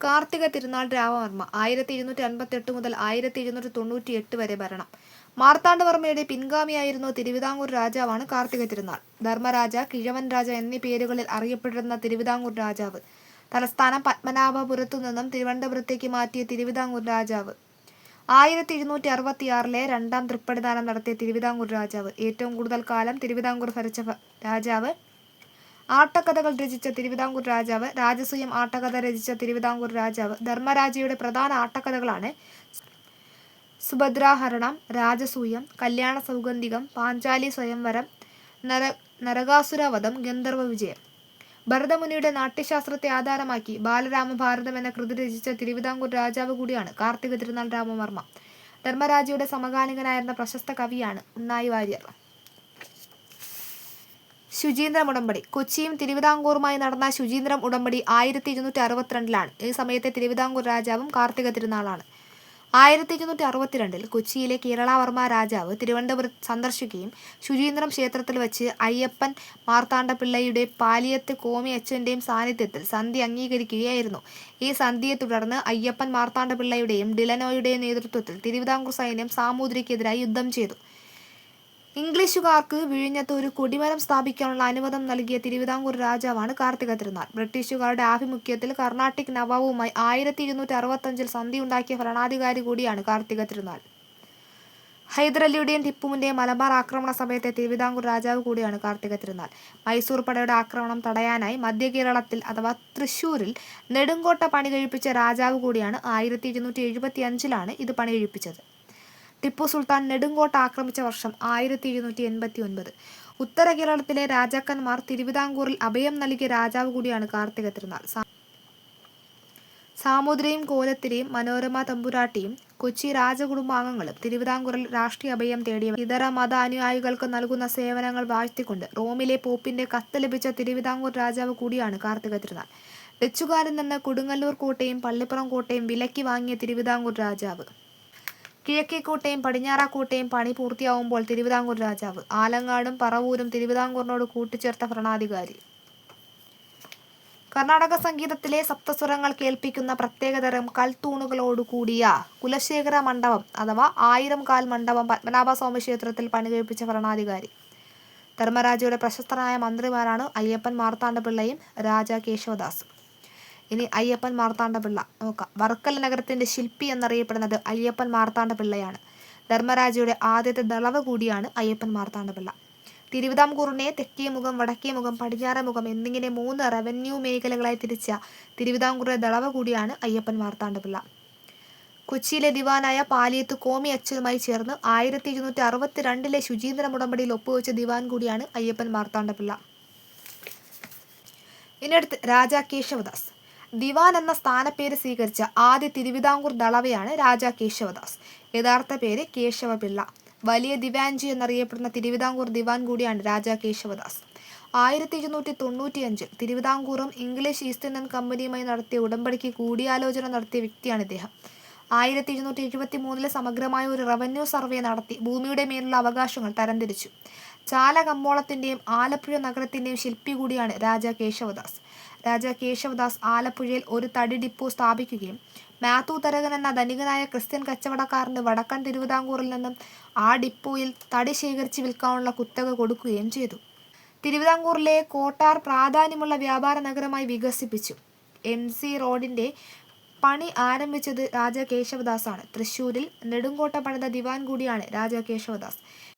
കാർത്തിക തിരുനാൾ രാമവർമ്മ 1758 മുതൽ 1798 വരെ ഭരണം. മാർത്താണ്ഡവർമ്മയുടെ പിൻഗാമിയായിരുന്ന തിരുവിതാംകൂർ രാജാവാണ് കാർത്തിക തിരുനാൾ. ധർമ്മരാജ, കിഴവൻ രാജ എന്നീ പേരുകളിൽ അറിയപ്പെടുന്ന തിരുവിതാംകൂർ രാജാവ്. തലസ്ഥാനം പത്മനാഭപുരത്തുനിന്നും തിരുവനന്തപുരത്തേക്ക് മാറ്റിയ തിരുവിതാംകൂർ രാജാവ്. 1766 രണ്ടാം തൃപ്പടിദാനം നടത്തിയ തിരുവിതാംകൂർ രാജാവ്. ഏറ്റവും കൂടുതൽ കാലം തിരുവിതാംകൂർ ഭരിച്ച രാജാവ്. ആട്ടക്കഥകൾ രചിച്ച തിരുവിതാംകൂർ രാജാവ്. രാജസൂയം ആട്ടക്കഥ രചിച്ച തിരുവിതാംകൂർ രാജാവ്. ധർമ്മരാജയുടെ പ്രധാന ആട്ടക്കഥകളാണ് സുഭദ്രാഹരണം, രാജസൂയം, കല്യാണ സൗഗന്ധികം, പാഞ്ചാലി സ്വയംവരം, നരകാസുരവധം, ഗന്ധർവ വിജയം. ഭരതമുനിയുടെ നാട്യശാസ്ത്രത്തെ ആധാരമാക്കി ബാലരാമഭാരതം എന്ന കൃതി രചിച്ച തിരുവിതാംകൂർ രാജാവ് കൂടിയാണ് കാർത്തിക തിരുനാൾ രാമവർമ്മ. ധർമ്മരാജയുടെ സമകാലികനായിരുന്ന പ്രശസ്ത കവിയാണ് ഉണ്ണായി വാര്യർ. ശുചീന്ദ്രം ഉടമ്പടി. കൊച്ചിയും തിരുവിതാംകൂറുമായി നടന്ന ശുചീന്ദ്രം ഉടമ്പടി 1762 ഈ സമയത്തെ തിരുവിതാംകൂർ രാജാവും കാർത്തിക തിരുനാളാണ്. 1762 കൊച്ചിയിലെ കേരളവർമ്മ രാജാവ് തിരുവനന്തപുരം സന്ദർശിക്കുകയും ശുചീന്ദ്രം ക്ഷേത്രത്തിൽ വച്ച് അയ്യപ്പൻ മാർത്താണ്ഡപിള്ളയുടെ പാലിയത്ത് കോമി അച്ഛൻ്റെയും സാന്നിധ്യത്തിൽ സന്ധി അംഗീകരിക്കുകയായിരുന്നു. ഈ സന്ധിയെ തുടർന്ന് അയ്യപ്പൻ മാർത്താണ്ഡപിള്ളയുടെയും ഡിലനോയുടെയും നേതൃത്വത്തിൽ തിരുവിതാംകൂർ സൈന്യം സാമൂതിരിക്കെതിരായി യുദ്ധം ചെയ്തു. ഇംഗ്ലീഷുകാർക്ക് വിഴിഞ്ഞത്ത് ഒരു കൊടിമരം സ്ഥാപിക്കാനുള്ള അനുവാദം നൽകിയ തിരുവിതാംകൂർ രാജാവാണ് കാർത്തിക തിരുനാൾ. ബ്രിട്ടീഷുകാരുടെ ആഭിമുഖ്യത്തിൽ കർണാട്ടിക് നവാബുമായി 1765 സന്ധിയുണ്ടാക്കിയ ഭരണാധികാരി കൂടിയാണ് കാർത്തിക തിരുനാൾ. ഹൈദരലിയുടെയും ടിപ്പുവിൻ്റെയും മലബാർ ആക്രമണ സമയത്തെ തിരുവിതാംകൂർ രാജാവ് കൂടിയാണ് കാർത്തിക തിരുനാൾ. മൈസൂർ പടയുടെ ആക്രമണം തടയാനായി മധ്യ കേരളത്തിൽ അഥവാ തൃശ്ശൂരിൽ നെടുങ്കോട്ട പണി കഴിപ്പിച്ച രാജാവ് കൂടിയാണ്. 1775 ഇത് പണി കഴിപ്പിച്ചത്. ടിപ്പു സുൽത്താൻ നെടുങ്കോട്ട ആക്രമിച്ച വർഷം 1789. ഉത്തര കേരളത്തിലെ രാജാക്കന്മാർ തിരുവിതാംകൂറിൽ അഭയം നൽകിയ രാജാവ് കൂടിയാണ് കാർത്തിക തിരുനാൾ. സാമൂതിരിയും കോലത്തിരിയും മനോരമ തമ്പുരാട്ടിയും കൊച്ചി രാജകുടുംബാംഗങ്ങളും തിരുവിതാംകൂറിൽ രാഷ്ട്രീയ അഭയം തേടിയ ഇതര മത അനുയായികൾക്ക് നൽകുന്ന സേവനങ്ങൾ വാഴ്ത്തിക്കൊണ്ട് റോമിലെ പോപ്പിന്റെ കത്ത് ലഭിച്ച തിരുവിതാംകൂർ രാജാവ് കൂടിയാണ് കാർത്തിക തിരുനാൾ. ഡച്ചുകാരിൽ നിന്ന് കൊടുങ്ങല്ലൂർ കോട്ടയും പള്ളിപ്പുറം കോട്ടയും വിലക്കി വാങ്ങിയ തിരുവിതാംകൂർ രാജാവ്. കിഴക്കേക്കോട്ടയും പടിഞ്ഞാറാക്കോട്ടയും പണി പൂർത്തിയാവുമ്പോൾ തിരുവിതാംകൂർ രാജാവ്. ആലങ്ങാടും പറവൂരും തിരുവിതാംകൂറിനോട് കൂട്ടിച്ചേർത്ത ഭരണാധികാരി. കർണാടക സംഗീതത്തിലെ സപ്തസ്വരങ്ങൾ കേൾപ്പിക്കുന്ന പ്രത്യേകതരം കൽത്തൂണുകളോടുകൂടിയ കുലശേഖര മണ്ഡപം അഥവാ 1000 കാൽ മണ്ഡപം പത്മനാഭസ്വാമി ക്ഷേത്രത്തിൽ പണികഴിപ്പിച്ച ഭരണാധികാരി. ധർമ്മരാജയുടെ പ്രശസ്തരായ മന്ത്രിമാരാണ് അയ്യപ്പൻ മാർത്താണ്ഡപിള്ളയും രാജ കേശവദാസും. ഇനി അയ്യപ്പൻ മാർത്താണ്ഡപിള്ള നോക്കാം. വർക്കല നഗരത്തിന്റെ ശില്പി എന്നറിയപ്പെടുന്നത് അയ്യപ്പൻ മാർത്താണ്ഡപിള്ളയാണ്. ധർമ്മരാജയുടെ ആദ്യത്തെ ദളവ് കൂടിയാണ് അയ്യപ്പൻ മാർത്താണ്ഡപിള്ള. തിരുവിതാംകൂറിനെ തെക്കേ മുഖം, വടക്കേ മുഖം, പടിഞ്ഞാറേ മുഖം എന്നിങ്ങനെ 3 റവന്യൂ മേഖലകളായി തിരിച്ച തിരുവിതാംകൂറിലെ ദളവ് കൂടിയാണ് അയ്യപ്പൻ മാർത്താണ്ഡപിള്ള. കൊച്ചിയിലെ ദിവാനായ പാലിയത്ത് കോമി അച്ഛനുമായി ചേർന്ന് 1762 ശുചീന്ദ്രം ഉടമ്പടിയിൽ ഒപ്പുവെച്ച ദിവാൻ കൂടിയാണ് അയ്യപ്പൻ മാർത്താണ്ഡപിള്ള. ഇനി അടുത്ത് രാജ കേശവദാസ്. ദിവാൻ എന്ന സ്ഥാനപ്പേര് സ്വീകരിച്ച ആദ്യ തിരുവിതാംകൂർ ദളവയാണ് രാജ കേശവദാസ്. യഥാർത്ഥ പേര് കേശവപിള്ള. വലിയ ദിവാൻജി എന്നറിയപ്പെടുന്ന തിരുവിതാംകൂർ ദിവാൻ കൂടിയാണ് രാജ കേശവദാസ്. 1795 തിരുവിതാംകൂറും ഇംഗ്ലീഷ് ഈസ്റ്റ് ഇന്ത്യൻ കമ്പനിയുമായി നടത്തിയ ഉടമ്പടിക്ക് കൂടിയാലോചന നടത്തിയ വ്യക്തിയാണ് ഇദ്ദേഹം. 1773 സമഗ്രമായ ഒരു റവന്യൂ സർവേ നടത്തി ഭൂമിയുടെ മേലുള്ള അവകാശങ്ങൾ തരംതിരിച്ചു. ചാല കമ്പോളത്തിന്റെയും ആലപ്പുഴ നഗരത്തിന്റെയും ശില്പി കൂടിയാണ് രാജ കേശവദാസ്. രാജ കേശവദാസ് ആലപ്പുഴയിൽ ഒരു തടി ഡിപ്പോ സ്ഥാപിക്കുകയും മാത്യു തരകൻ എന്ന ധനികനായ ക്രിസ്ത്യൻ കച്ചവടക്കാരന് വടക്കൻ തിരുവിതാംകൂറിൽ നിന്നും ആ ഡിപ്പോയിൽ തടി ശേഖരിച്ച് വിൽക്കാനുള്ള കുത്തക കൊടുക്കുകയും ചെയ്തു. തിരുവിതാംകൂറിലെ കോട്ടാർ പ്രാധാന്യമുള്ള വ്യാപാര നഗരമായി വികസിപ്പിച്ചു. MC റോഡിന്റെ പണി ആരംഭിച്ചത് രാജ കേശവദാസ് ആണ്. തൃശ്ശൂരിൽ നെടുങ്കോട്ട പണിത ദിവാൻ കൂടിയാണ് രാജ കേശവദാസ്.